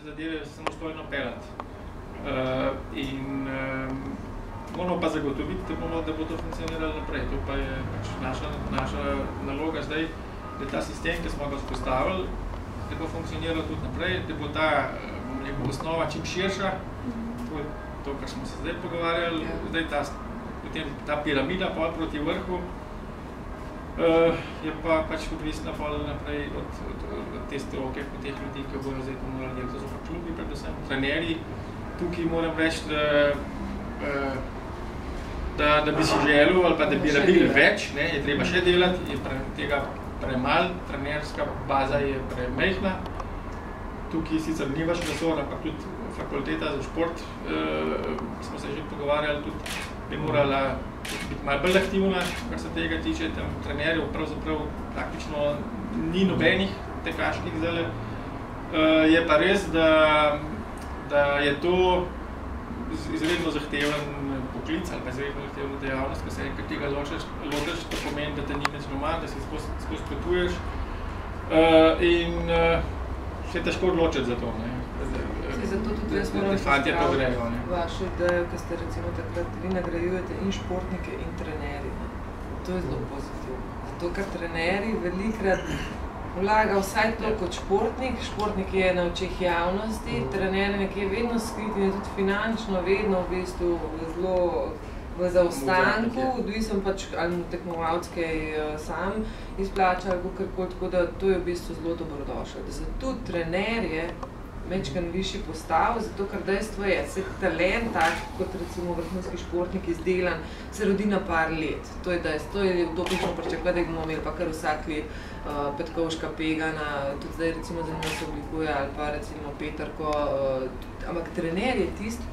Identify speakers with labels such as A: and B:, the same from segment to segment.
A: zadeve samostojno peljati. Moramo pa zagotoviti, da bo to funkcioniralo naprej. To pa je pač naša naloga zdaj, da ta sistem, ki smo ga vzpostavili, da bo funkcioniral tudi naprej, da bo ta osnova čim širša, to, kar smo se zdaj pogovarjali, zdaj ta piramida pol proti vrhu, je pa pač odvisna pol naprej od te stroke, od teh ljudi, ki bojo zdaj to morali delati. To so pa klubi, predvsem trenerji. Tukaj moram reči, da bi si želel ali pa da bi rabili več, je treba še delati, je tega premalo, trenerska baza je premejhna. Tukaj sicer ni vaš resor, ampak tudi fakulteta za šport, smo se že pogovarjali, tudi bi morala biti malo bolj aktivna, kar se tega tiče. Tam trenerjev pravzaprav praktično ni nobenih tekaških zdaj. Je pa res, da je to izredno zahteven poklic ali pa izredno zahtevna dejavnost, ko se enkrat tega ločeš, to pomeni, da te ni več doma, da si skozi potuješ in se je težko odločiti za to.
B: Zato tudi jaz moram postaviti vašo idejo, ko ste recimo takrat, vi nagrajujete in športnike in trenerji. To je zelo pozitivno. Zato, ker trenerji velikrat vlaga vsaj to kot športnik. Športnik je na očeh javnosti, trener je nekje vedno skrit in je tudi finančno vedno v bistvu zelo v zaostanku, odvisen pač ali mu tekmovalec kaj sam izplača ali kakorkoli, tako da to je v bistvu zelo dobrodošlo. Zato trener je mečkan višji postav, zato ker dejstvo je, se talent tak, kot recimo vrhunski športnik izdelan, se rodi na par let. To je dejstvo, to je utopično pričakovati, da bomo imeli pa kar vsakli Petkovška Pegana, tudi zdaj recimo za njega se oblikuje, ali pa recimo Petrko, ampak trener je tisti,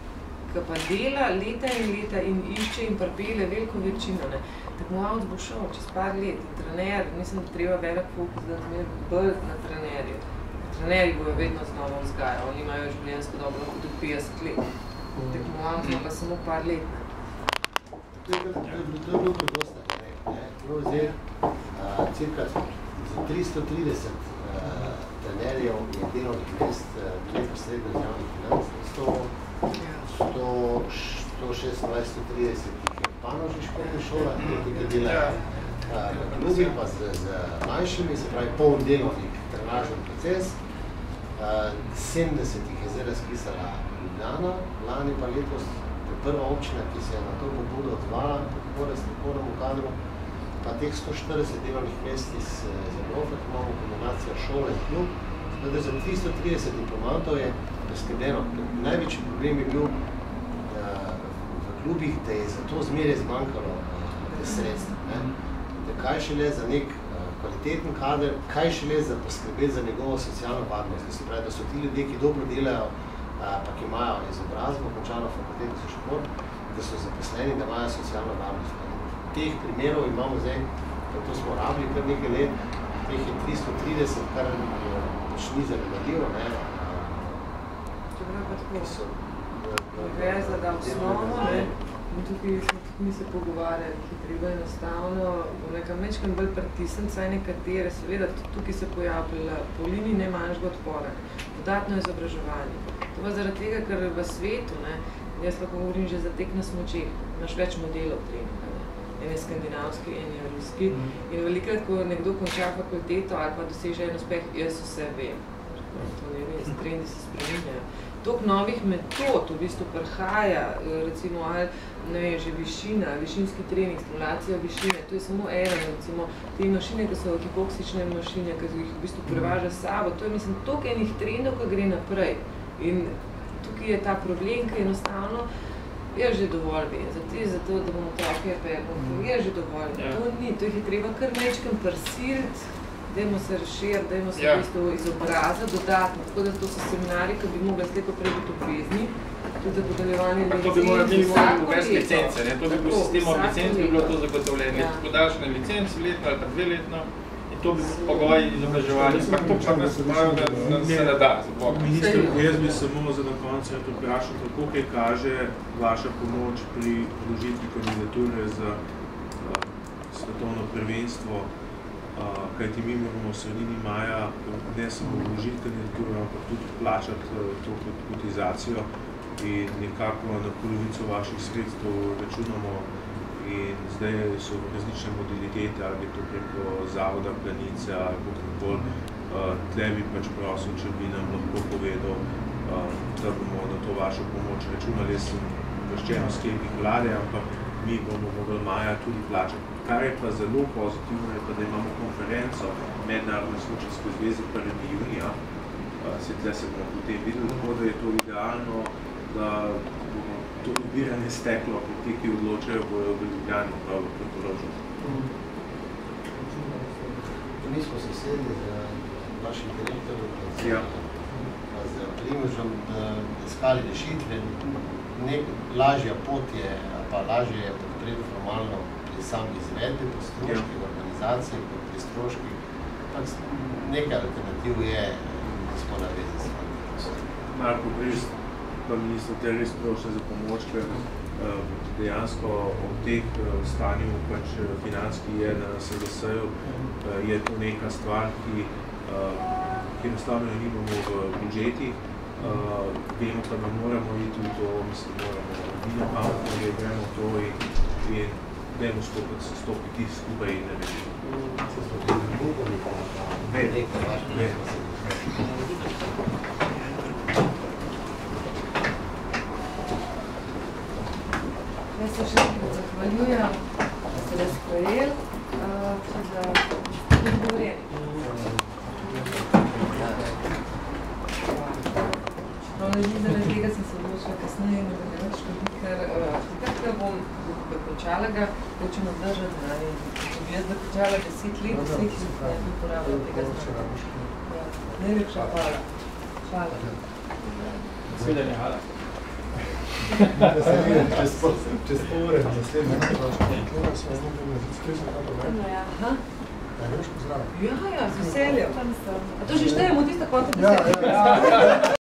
B: ki pa dela leta in išče in pripelje veliko večino. Tekmovalec bo šel čez par let in trener, mislim, da treba velik fokus, da zmer bolj na trenerje. Trenerji bojo vedno znova vzgajali, oni imajo življenjsko dobo lahko tudi 50 let. Tekmovalci pa samo par let.
C: To je bilo predosta. Prav zdaj, cirka za 330 trenerjev je delovnih mest neposredno iz javnih financ, 126, 130 jih je v panožnih športnih šolah, ki delajo v klubih, pa z manjšimi, se pravi poln delovnik trenažni proces. 70 jih je zdaj razpisala Ljubljana, lani pa letos je prva občina, ki se je na to pobudo odzvala, podpore strokovnemu kadru, pa teh 140 delovnih mest iz Evrope, ki imamo kombinacijo šole in klub, da za 330 diplomantov je preskrbljeno. Največji problem je bil v klubih, da je za to zmeraj zmanjkalo sredstva. Kaj šele za nek kvaliteten kader, kaj šele za poskrbeti za njegovo socialno varnost. Se pravi, da so ti ljudje, ki dobro delajo, pa ki imajo izobrazbo, končano fakulteto za šport, da so zaposleni, da imajo socialno varnost. Teh primerov imamo zdaj, to smo rabili kar nekaj let, teh je 330, kar pač ni zanemarljivo.
B: Čeprav pa tako, univerza da osnovo, in tukaj smo tudi mi se pogovarjali, ki je treba enostavno mečkam bolj pritisniti, saj nekatere, seveda tukaj se pojavlja po liniji nemanjšega odpora, dodatno izobraževanje. To pa zaradi tega, ker v svetu, jaz lahko govorim že za tek na smučeh, imaš več modelov treninga, en je skandinavski, en je ruski, in velikrat, ko nekdo konča fakulteto ali pa doseže en uspeh, jaz vse vem. To ne res, trendi se spreminjajo. Toliko novih metod v bistvu prihaja, recimo, že višina, višinski trening, stimulacija višine, to je samo ena, recimo, te mašine, ki so hipoksične mašine, ki jih v bistvu prevaža s sabo, to je, mislim, toliko enih trendov, ki gre naprej. In tukaj je ta problem, ki enostavno je že dovolj ve, zato, da bomo otroke pekli, je že dovolj. To ni, to jih je treba kar mečkam prisiliti, dajmo se razširiti, dajmo se v bistvu izobraziti dodatno, tako da to so seminari, ki bi mogli slej ko prej biti obvezni, tudi za podeljevanje licenc.
A: To bi morali uvesti licence, to bi bil sistem licenc, bi bilo to zagotovljeno. Podaljšanje licenc letno ali pa 2-letno in to bi pogoj izobraževanja. Ampak to pa nas imajo, da se ne da.
D: Minister, jaz bi samo za na koncu vprašal, kako kaj kaže vaša pomoč pri vložitvi kandidature za svetovno prvenstvo kajti mi moramo v sredini maja ne samo vložiti kandidaturo, ampak tudi plačati to kotizacijo in nekako na polovico vaših sredstev računamo in zdaj so različne modalitete, ali to preko zavoda Planice ali kakorkoli. Tle bi pač prosil, če bi nam lahko povedal, da bomo na to vašo pomoč računali. Jaz sem vrščen v sklepih vlade, ampak mi bomo mogli maja tudi plačati. Kar je pa zelo pozitivno, je pa, da imamo konferenco Mednarodne smučarske zveze 1. junija. Tle se bomo potem videli, tako da je to idealno, da bomo to ubiranje steklo, ker ti, ki odločajo, bojo v Ljubljani prav v Portorožu.
C: Mi smo se sedli z našim direktorjem, z Primožem, da iskali rešitve. Lažja pot je, pa lažje je podpreti formalno pri sami izvedbi, pri stroških, organizaciji, pri stroških. Nekaj alternativ je, da smo na vezi s vami.
D: Marko, prej pa minister te res prošle za pomoč, ker dejansko od teh stanju pač finanski je na SZS-ju, je to neka stvar, ki enostavno jo nimamo v budžetih. Vemo pa, da moramo iti v to, mislim, moramo vino pametno, da gremo to in dajmo stopiti skupaj in ne reči.
B: Jaz se še nekaj zahvaljujem, da ste da sprejeli, da ste odgovorili. Zaradi tega sem se odločila kasneje in nadaljevač tudi, ker bom dokončala ga, hočem obdržati znanje. Če bi jaz dokončala 10 let, ne bi uporabila tega znanja. Najlepša hvala. Hvala.
A: Svidenje, hvala.
C: Čez pol ure, naslednje.
B: Aha. Ja, z veseljem. A to že štejemo tista konta 10?